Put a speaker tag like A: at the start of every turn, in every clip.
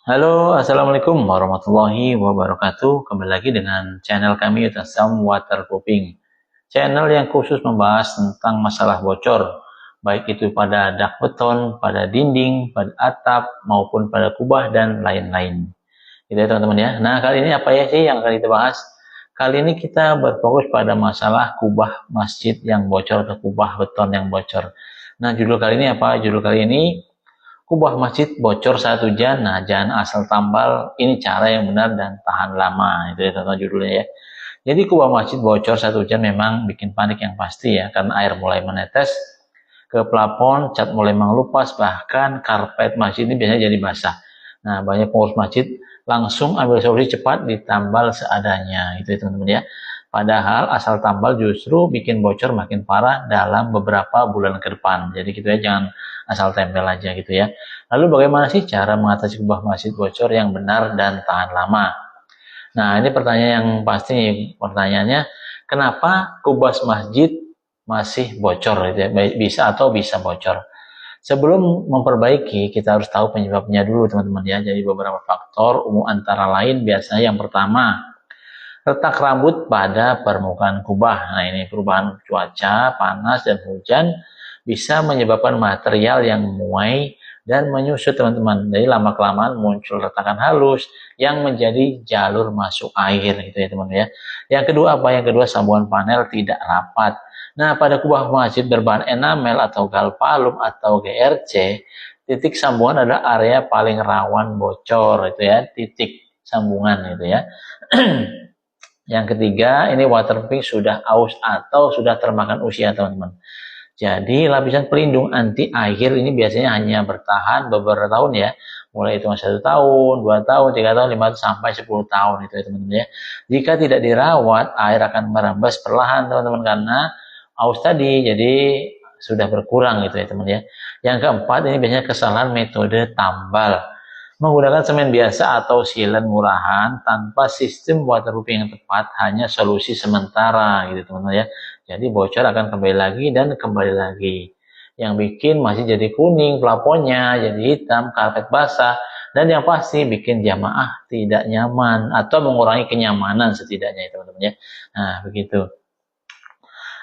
A: Halo, Assalamualaikum warahmatullahi wabarakatuh. Kembali lagi dengan channel kami Utasam Waterproofing. Channel yang khusus membahas tentang masalah bocor, baik itu pada dak beton, pada dinding, pada atap, maupun pada kubah dan lain-lain. Gitu ya teman-teman ya. Nah, kali ini apa ya sih yang akan kita bahas? Kali ini kita berfokus pada masalah kubah masjid yang bocor atau kubah beton yang bocor. Nah, judul kali ini apa? Judul kali ini kubah masjid bocor saat hujan. Nah, jangan asal tambal. Ini cara yang benar dan tahan lama. Itu ya teman-teman judulnya ya. Jadi kubah masjid bocor saat hujan memang bikin panik yang pasti ya. Karena air mulai menetes ke plafon, cat mulai mengelupas, bahkan karpet masjid ini biasanya jadi basah. Nah, banyak pengurus masjid langsung ambil solusi cepat ditambal seadanya. Itu ya teman-teman ya. Padahal asal tambal justru bikin bocor makin parah dalam beberapa bulan ke depan. Jadi gitu ya, jangan asal tempel aja gitu ya. Lalu bagaimana sih cara mengatasi kubah masjid bocor yang benar dan tahan lama? Nah, ini pertanyaan yang pasti. Pertanyaannya, kenapa kubah masjid masih bocor gitu ya? Bisa atau bisa bocor? Sebelum memperbaiki, kita harus tahu penyebabnya dulu teman-teman ya. Jadi beberapa faktor umum antara lain biasanya yang pertama, letak rambut pada permukaan kubah. Nah, ini perubahan cuaca, panas, dan hujan bisa menyebabkan material yang memuai dan menyusut teman-teman. Jadi lama-kelamaan muncul retakan halus yang menjadi jalur masuk air gitu ya teman-teman ya. Yang kedua apa? Yang kedua, sambungan panel tidak rapat. Nah, pada kubah masjid berbahan enamel atau galvalum atau GRC, titik sambungan adalah area paling rawan bocor itu ya, titik sambungan gitu ya. Yang ketiga, ini waterproofing sudah aus atau sudah termakan usia teman-teman. Jadi lapisan pelindung anti air ini biasanya hanya bertahan beberapa tahun ya. Mulai hitungan 1 tahun, 2 tahun, 3 tahun, 5 tahun, sampai 10 tahun itu ya teman-teman ya. Jika tidak dirawat, air akan merembes perlahan teman-teman karena aus tadi. Jadi sudah berkurang gitu ya teman-teman ya. Yang keempat, ini biasanya kesalahan metode tambal. Menggunakan semen biasa atau sealant murahan tanpa sistem waterproofing yang tepat hanya solusi sementara gitu teman-teman ya. Jadi bocor akan kembali lagi dan kembali lagi. Yang bikin masih jadi kuning plafonnya, jadi hitam, karpet basah, dan yang pasti bikin jamaah tidak nyaman atau mengurangi kenyamanan setidaknya teman-teman ya. Nah, begitu.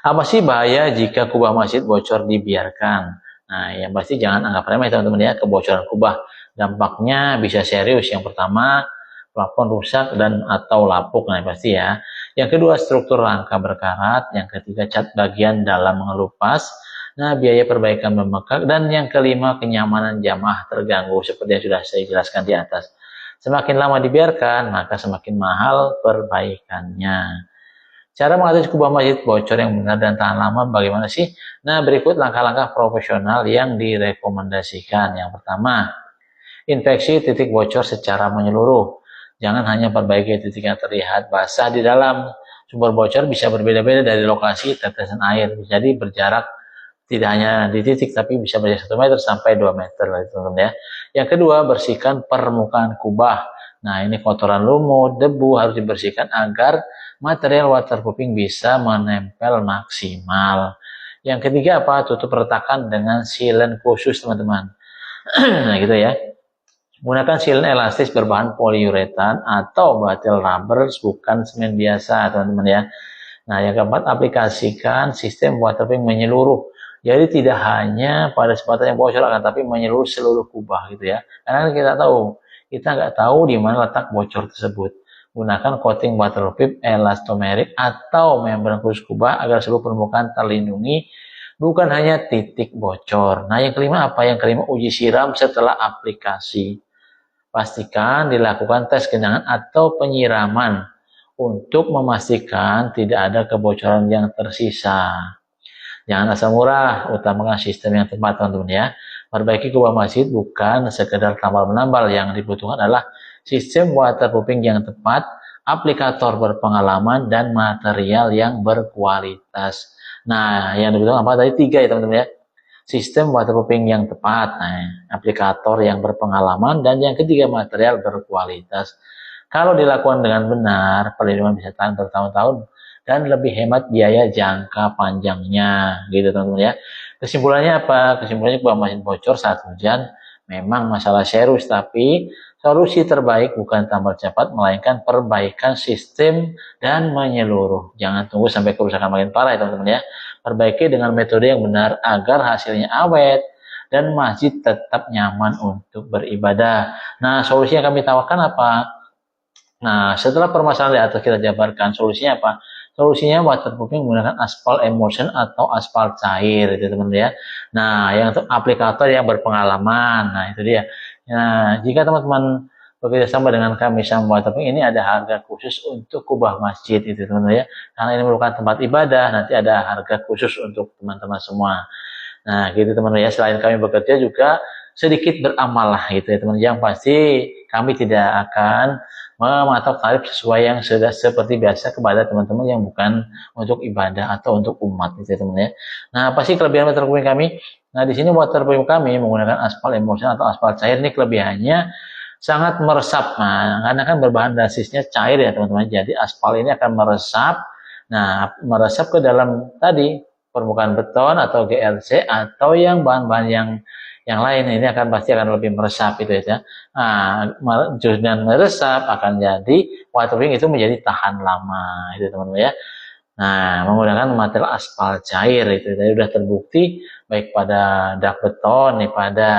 A: Apa sih bahaya jika kubah masjid bocor dibiarkan? Nah, yang pasti jangan anggap remeh teman-teman ya kebocoran kubah. Dampaknya bisa serius. Yang pertama, plafon rusak dan atau lapuk, nah pasti ya. Yang kedua, struktur rangka berkarat. Yang ketiga, cat bagian dalam mengelupas. Nah, biaya perbaikan membengkak. Dan yang kelima, kenyamanan jamaah terganggu seperti yang sudah saya jelaskan di atas. Semakin lama dibiarkan, maka semakin mahal perbaikannya. Cara mengatasi kubah masjid bocor yang benar dan tahan lama bagaimana sih? Nah, berikut langkah-langkah profesional yang direkomendasikan. Yang pertama, infeksi titik bocor secara menyeluruh. Jangan hanya perbaiki titik yang terlihat basah di dalam. Sumber bocor bisa berbeda-beda dari lokasi tetesan air. Jadi berjarak tidak hanya di titik tapi bisa berjarak 1 meter sampai 2 meter teman-teman ya. Yang kedua, bersihkan permukaan kubah. Nah, ini kotoran lumut, debu harus dibersihkan agar material waterproofing bisa menempel maksimal. Yang ketiga apa? Tutup retakan dengan sealant khusus teman-teman. Nah, gitu ya. Gunakan sealant elastis berbahan poliuretan atau batil rubber, bukan semen biasa teman-teman ya. Nah, yang keempat, aplikasikan sistem waterproofing menyeluruh. Jadi tidak hanya pada sepatu yang bocor, akan tapi menyeluruh seluruh kubah gitu ya. Karena kita nggak tahu di mana letak bocor tersebut. Gunakan coating waterproof, elastomeric atau membran khusus kubah agar seluruh permukaan terlindungi, bukan hanya titik bocor. Nah, yang kelima apa? Yang kelima, uji siram setelah aplikasi. Pastikan dilakukan tes genangan atau penyiraman untuk memastikan tidak ada kebocoran yang tersisa. Jangan asal murah, utamakan sistem yang tepat teman-teman ya. Perbaiki kubah masjid bukan sekedar tambal menambal, yang dibutuhkan adalah sistem waterproofing yang tepat, aplikator berpengalaman, dan material yang berkualitas. Nah, yang dibutuhkan apa tadi? 3 ya teman-teman ya. Sistem waterproofing yang tepat, aplikator yang berpengalaman, dan yang ketiga material berkualitas. Kalau dilakukan dengan benar, perlindungan bisa tahan bertahun-tahun dan lebih hemat biaya jangka panjangnya, gitu teman-teman ya. Kesimpulannya apa? Kesimpulannya kubah masjid bocor saat hujan memang masalah serius, tapi Solusi terbaik bukan tambal cepat, melainkan perbaikan sistem dan menyeluruh. Jangan tunggu sampai kerusakan makin parah ya teman-teman ya. Perbaiki dengan metode yang benar agar hasilnya awet dan masjid tetap nyaman untuk beribadah. Nah, solusi yang kami tawarkan apa? Nah, setelah permasalahan di atas kita jabarkan, solusinya apa? Solusinya waterproofing menggunakan aspal emulsion atau aspal cair, itu teman-teman ya. Nah, yang untuk aplikator yang berpengalaman, nah itu dia. Nah, jika teman-teman bekerja sama dengan kami sama waterproofing, ini ada harga khusus untuk kubah masjid, itu teman-teman ya. Karena ini merupakan tempat ibadah, nanti ada harga khusus untuk teman-teman semua. Nah, gitu teman-teman ya. Selain kami bekerja juga sedikit beramal lah gitu ya teman. Yang pasti kami tidak akan mematok tarif sesuai yang sudah seperti biasa kepada teman-teman yang bukan untuk ibadah atau untuk umat gitu ya teman ya. Nah, apa sih kelebihan waterproofing kami? Nah, di sini waterproofing kami menggunakan aspal emulsion atau aspal cair. Ini kelebihannya sangat meresap. Nah, karena kan berbahan basisnya cair ya teman-teman. Jadi aspal ini akan meresap. Nah, meresap ke dalam tadi permukaan beton atau GRC atau yang bahan-bahan yang lain ini akan pasti akan lebih meresap itu ya. Nah, dan meresap akan jadi waterproofing itu menjadi tahan lama itu teman-teman ya. Nah, menggunakan material aspal cair itu tadi sudah terbukti baik pada dak beton nih, pada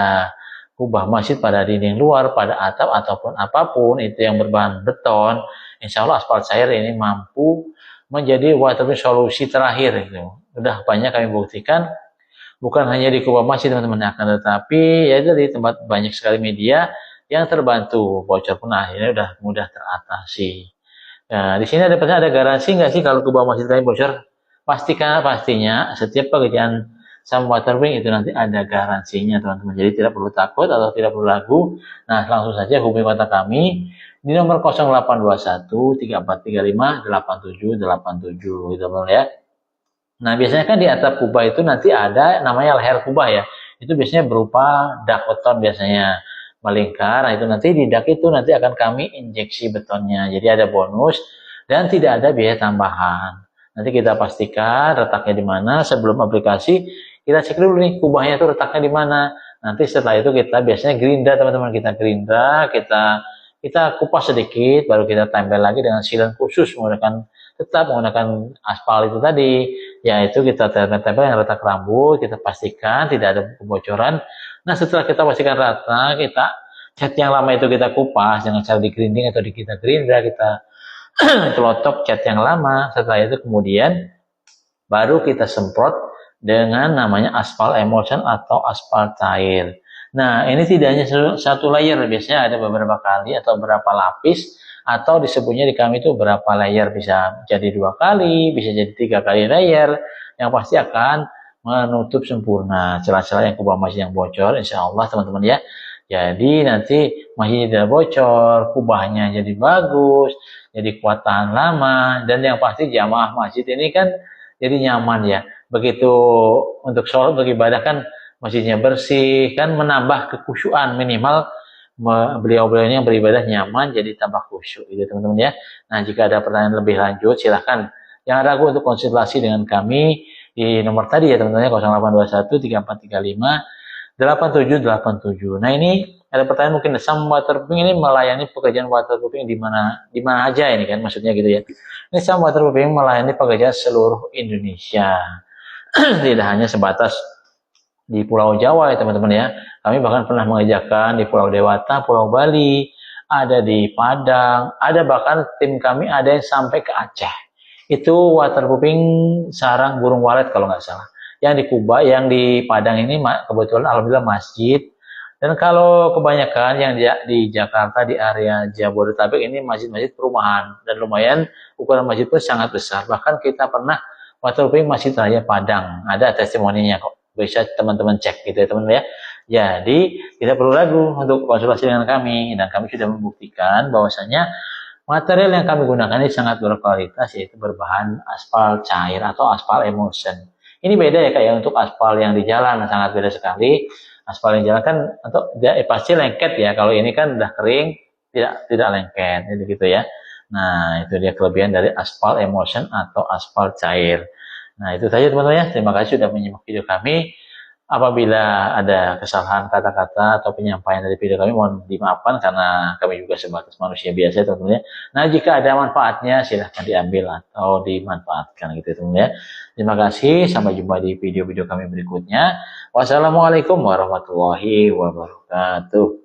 A: kubah masjid, pada dinding luar, pada atap ataupun apapun itu yang berbahan beton, insya Allah aspal cair ini mampu menjadi waterproofing solusi terakhir itu. Udah banyak kami buktikan bukan hanya di kubah masjid teman-teman, akan tetapi ya di tempat banyak sekali media yang terbantu, bocor pun akhirnya udah mudah teratasi. Nah, di sini ada pertanyaan, ada garansi nggak sih kalau kubah masjid kalian bocor? Pastinya setiap pekerjaan sama waterproofing itu nanti ada garansinya teman-teman. Jadi tidak perlu takut atau tidak perlu ragu. Nah, langsung saja hubungi kontak kami di nomor 0821 3435 8787 gitu teman ya. Nah, biasanya kan di atap kubah itu nanti ada namanya leher kubah ya. Itu biasanya berupa dak beton biasanya melingkar. Nah, itu nanti di dak itu nanti akan kami injeksi betonnya. Jadi ada bonus dan tidak ada biaya tambahan. Nanti kita pastikan letaknya di mana sebelum aplikasi. Kita cek dulu nih kubahnya itu letaknya di mana. Nanti setelah itu kita biasanya gerinda teman-teman, kita gerinda, kita kupas sedikit, baru kita tempel lagi dengan sealant khusus tetap menggunakan aspal itu tadi, yaitu kita tempel yang retak rambut, kita pastikan tidak ada kebocoran. Nah, setelah kita pastikan rata, kita cat yang lama itu kita kupas dengan cara digrinding atau kita gerinda, kita celotok cat yang lama. Setelah itu kemudian baru kita semprot dengan namanya aspal emulsion atau aspal cair. Nah, ini tidak hanya satu layer, biasanya ada beberapa kali atau beberapa lapis, atau disebutnya di kami itu berapa layer, bisa jadi 2 kali, bisa jadi 3 kali layer, yang pasti akan menutup sempurna celah-celah yang kubah masjid yang bocor, insya Allah teman-teman ya. Jadi nanti masjidnya tidak bocor, kubahnya jadi bagus, jadi kuat tahan lama, dan yang pasti jamaah masjid ini kan jadi nyaman ya. Begitu untuk sholat beribadah kan masjidnya bersih, kan menambah kekhusyuan, minimal beliau-beliau ini yang beribadah nyaman, jadi tambah khusyuk gitu teman-teman ya. Nah, jika ada pertanyaan lebih lanjut silahkan jangan ragu untuk konsultasi dengan kami di nomor tadi ya teman-teman ya, 0821 3435 8787. Nah, ini ada pertanyaan mungkin, Sam Waterproofing ini melayani pekerjaan waterproofing di mana aja ini kan maksudnya gitu ya. Ini Sam Waterproofing melayani pekerjaan seluruh Indonesia. Tidak hanya sebatas di Pulau Jawa ya teman-teman ya. Kami bahkan pernah mengerjakan di Pulau Dewata, Pulau Bali, ada di Padang, ada bahkan tim kami ada yang sampai ke Aceh. Itu waterproofing sarang burung walet kalau nggak salah. Yang di Kuba, yang di Padang ini kebetulan alhamdulillah masjid. Dan kalau kebanyakan yang di Jakarta, di area Jabodetabek ini masjid-masjid perumahan. Dan lumayan ukuran masjid pun sangat besar. Bahkan kita pernah waterproofing Masjid Raya Padang. Ada testimoninya kok. Bisa teman-teman cek gitu ya teman-teman ya. Jadi tidak perlu ragu untuk konsultasi dengan kami, dan kami sudah membuktikan bahwasanya material yang kami gunakan ini sangat berkualitas, yaitu berbahan aspal cair atau aspal emulsion. Ini beda ya kayak untuk aspal yang di jalan, sangat beda sekali. Aspal yang jalan kan atau pasti lengket ya. Kalau ini kan udah kering, tidak lengket, jadi gitu ya. Nah, itu dia kelebihan dari aspal emulsion atau aspal cair. Nah, itu saja teman-teman ya. Terima kasih sudah menyimak video kami. Apabila ada kesalahan kata-kata atau penyampaian dari video kami, mohon dimaafkan karena kami juga sebatas manusia biasa tentunya. Nah, jika ada manfaatnya silahkan diambil atau dimanfaatkan gitu teman-teman ya. Terima kasih, sampai jumpa di video-video kami berikutnya. Wassalamualaikum warahmatullahi wabarakatuh.